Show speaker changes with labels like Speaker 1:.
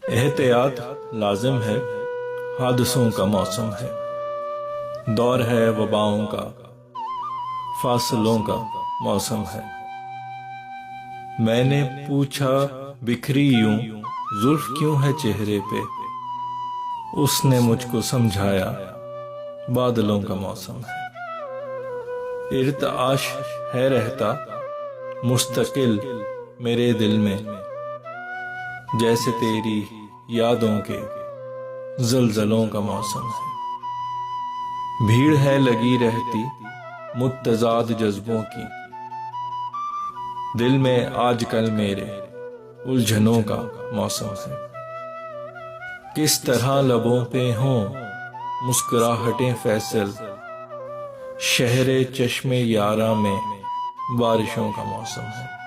Speaker 1: एहतियात लाजिम है, हादसों का मौसम है, दौर है वबाओं का, फासलों का मौसम है। मैंने पूछा बिखरी यूं जुल्फ क्यों है चेहरे पे, उसने मुझको समझाया बादलों का मौसम है। इर्ताश है रहता मुस्तकिल मेरे दिल में, जैसे तेरी यादों के ज़लज़लों का मौसम है। भीड़ है लगी रहती मुत्तज़ाद जज्बों की, दिल में आजकल मेरे उलझनों का मौसम है। किस तरह लबों पे हों मुस्कुराहटें फैसल, शहरे चश्मे यारा में बारिशों का मौसम है।